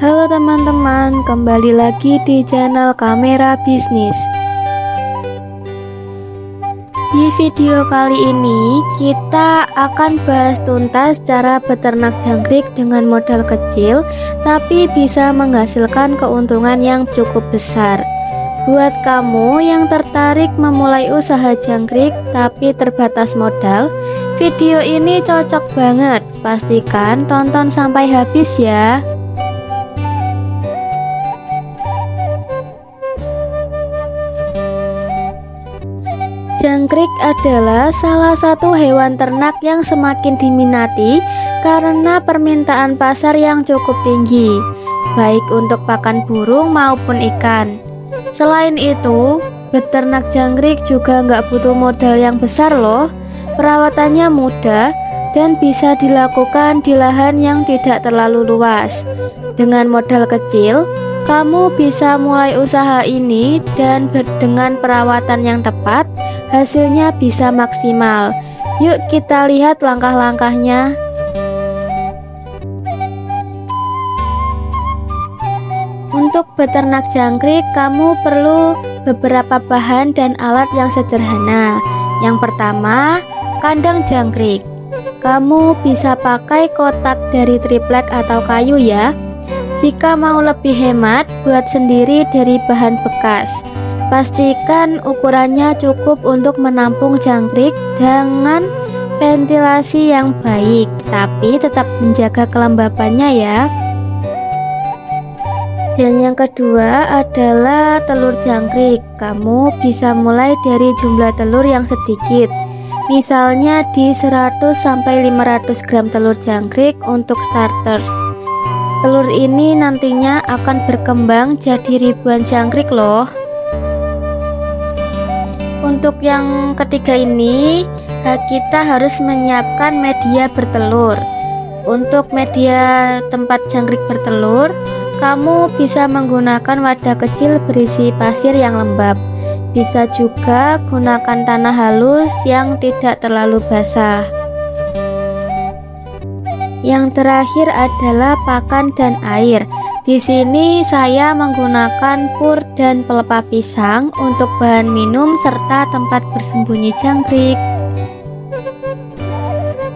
Halo teman-teman, kembali lagi di channel Kamera Bisnis. Di video kali ini kita akan bahas tuntas cara beternak jangkrik dengan modal kecil tapi bisa menghasilkan keuntungan yang cukup besar. Buat kamu yang tertarik memulai usaha jangkrik tapi terbatas modal, video ini cocok banget. Pastikan tonton sampai habis ya. Jangkrik adalah salah satu hewan ternak yang semakin diminati karena permintaan pasar yang cukup tinggi, baik untuk pakan burung maupun ikan. Selain itu, beternak jangkrik juga nggak butuh modal yang besar loh. Perawatannya mudah dan bisa dilakukan di lahan yang tidak terlalu luas. Dengan modal kecil, kamu bisa mulai usaha ini dan dengan perawatan yang tepat, hasilnya bisa maksimal. Yuk kita lihat langkah-langkahnya. Untuk beternak jangkrik, kamu perlu beberapa bahan dan alat yang sederhana. Yang pertama, kandang jangkrik. Kamu bisa pakai kotak dari triplek atau kayu ya. Jika mau lebih hemat, buat sendiri dari bahan bekas. Pastikan ukurannya cukup untuk menampung jangkrik dengan ventilasi yang baik, tapi tetap menjaga kelembabannya ya. Dan yang kedua adalah telur jangkrik. Kamu bisa mulai dari jumlah telur yang sedikit. Misalnya di 100-500 gram telur jangkrik untuk starter. Telur ini nantinya akan berkembang jadi ribuan jangkrik loh. Untuk yang ketiga ini, kita harus menyiapkan media bertelur. Untuk media tempat jangkrik bertelur, kamu bisa menggunakan wadah kecil berisi pasir yang lembab. Bisa juga gunakan tanah halus yang tidak terlalu basah. Yang terakhir adalah pakan dan air. Di sini saya menggunakan pur dan pelepah pisang untuk bahan minum serta tempat bersembunyi jangkrik.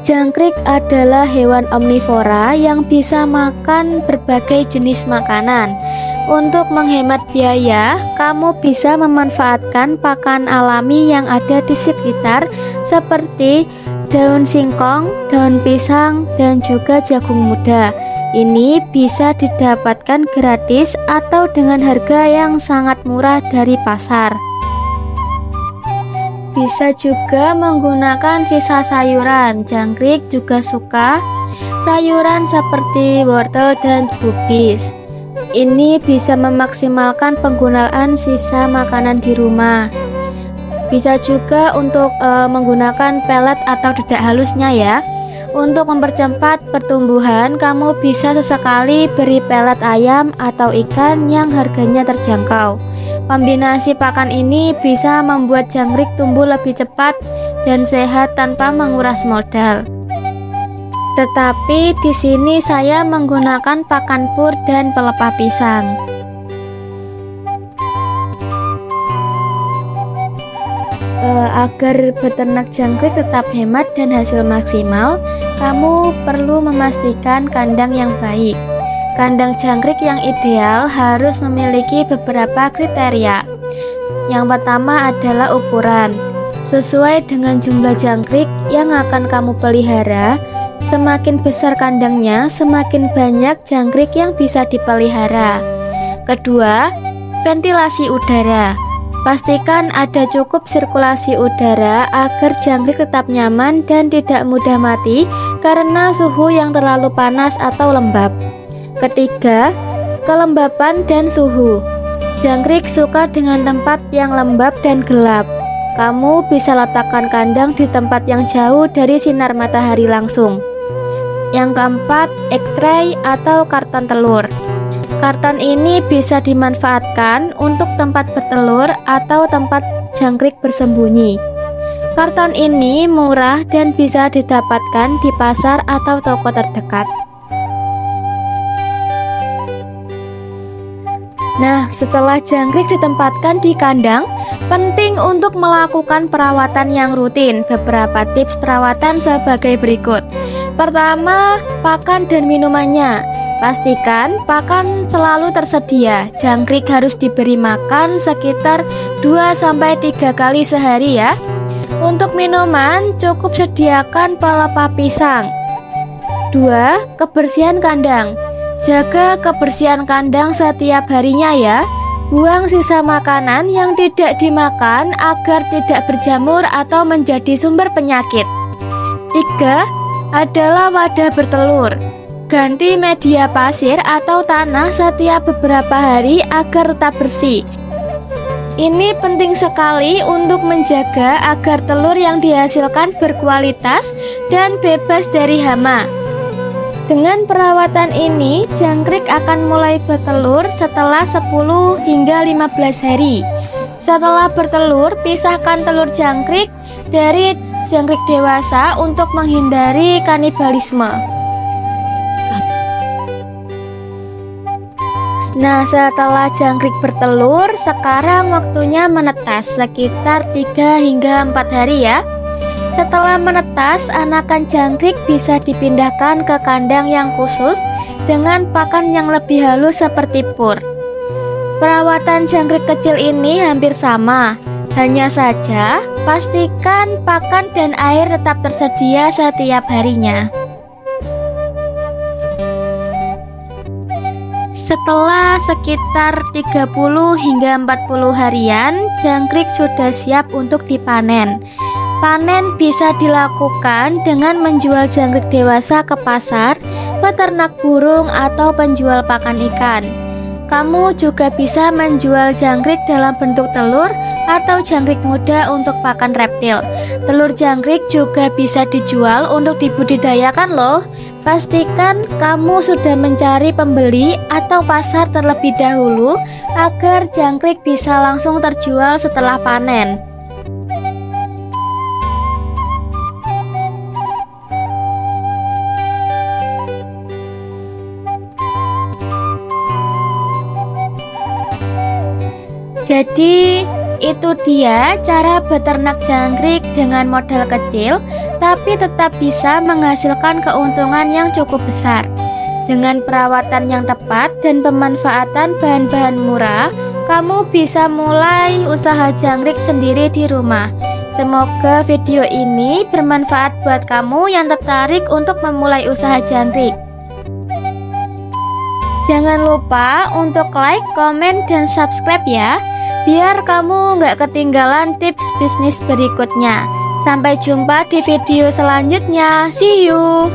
Jangkrik adalah hewan omnivora yang bisa makan berbagai jenis makanan. Untuk menghemat biaya, kamu bisa memanfaatkan pakan alami yang ada di sekitar seperti daun singkong, daun pisang, dan juga jagung muda. Ini bisa didapatkan gratis atau dengan harga yang sangat murah dari pasar. Bisa juga menggunakan sisa sayuran. Jangkrik juga suka sayuran seperti wortel dan kubis. Ini bisa memaksimalkan penggunaan sisa makanan di rumah. Bisa juga untuk menggunakan pelet atau dedak halusnya ya. Untuk mempercepat pertumbuhan, kamu bisa sesekali beri pelet ayam atau ikan yang harganya terjangkau. Kombinasi pakan ini bisa membuat jangkrik tumbuh lebih cepat dan sehat tanpa menguras modal. Tetapi di sini saya menggunakan pakan pur dan pelepah pisang. Agar beternak jangkrik tetap hemat dan hasil maksimal, kamu perlu memastikan kandang yang baik. Kandang jangkrik yang ideal harus memiliki beberapa kriteria. Yang pertama adalah ukuran. Sesuai dengan jumlah jangkrik yang akan kamu pelihara, semakin besar kandangnya, semakin banyak jangkrik yang bisa dipelihara. Kedua, ventilasi udara. Pastikan ada cukup sirkulasi udara agar jangkrik tetap nyaman dan tidak mudah mati karena suhu yang terlalu panas atau lembab. Ketiga, kelembapan dan suhu. Jangkrik suka dengan tempat yang lembab dan gelap. Kamu bisa letakkan kandang di tempat yang jauh dari sinar matahari langsung. Yang keempat, egg tray atau karton telur. Karton ini bisa dimanfaatkan untuk tempat bertelur atau tempat jangkrik bersembunyi. Karton ini murah dan bisa didapatkan di pasar atau toko terdekat. Nah, setelah jangkrik ditempatkan di kandang, penting untuk melakukan perawatan yang rutin. Beberapa tips perawatan sebagai berikut. Pertama, pakan dan minumannya. Pastikan pakan selalu tersedia. Jangkrik harus diberi makan sekitar 2-3 kali sehari ya. Untuk minuman, cukup sediakan pelepah pisang. 2. Kebersihan kandang. Jaga kebersihan kandang setiap harinya ya. Buang sisa makanan yang tidak dimakan agar tidak berjamur atau menjadi sumber penyakit. 3. Adalah wadah bertelur. Ganti media pasir atau tanah setiap beberapa hari agar tetap bersih. Ini penting sekali untuk menjaga agar telur yang dihasilkan berkualitas dan bebas dari hama. Dengan perawatan ini, jangkrik akan mulai bertelur setelah 10 hingga 15 hari. Setelah bertelur, pisahkan telur jangkrik dari jangkrik dewasa untuk menghindari kanibalisme. Nah, setelah jangkrik bertelur, sekarang waktunya menetas sekitar 3 hingga 4 hari ya. Setelah menetas, anakan jangkrik bisa dipindahkan ke kandang yang khusus dengan pakan yang lebih halus seperti pur. Perawatan jangkrik kecil ini hampir sama, hanya saja pastikan pakan dan air tetap tersedia setiap harinya. Setelah sekitar 30 hingga 40 harian, jangkrik sudah siap untuk dipanen. Panen bisa dilakukan dengan menjual jangkrik dewasa ke pasar, peternak burung, atau penjual pakan ikan. Kamu juga bisa menjual jangkrik dalam bentuk telur atau jangkrik muda untuk pakan reptil. Telur jangkrik juga bisa dijual untuk dibudidayakan loh. Pastikan kamu sudah mencari pembeli atau pasar terlebih dahulu agar jangkrik bisa langsung terjual setelah panen. Jadi itu dia cara beternak jangkrik dengan modal kecil tapi tetap bisa menghasilkan keuntungan yang cukup besar. Dengan perawatan yang tepat dan pemanfaatan bahan-bahan murah, kamu bisa mulai usaha jangkrik sendiri di rumah. Semoga video ini bermanfaat buat kamu yang tertarik untuk memulai usaha jangkrik. Jangan lupa untuk like, komen, dan subscribe ya, biar kamu nggak ketinggalan tips bisnis berikutnya. Sampai jumpa di video selanjutnya. See you!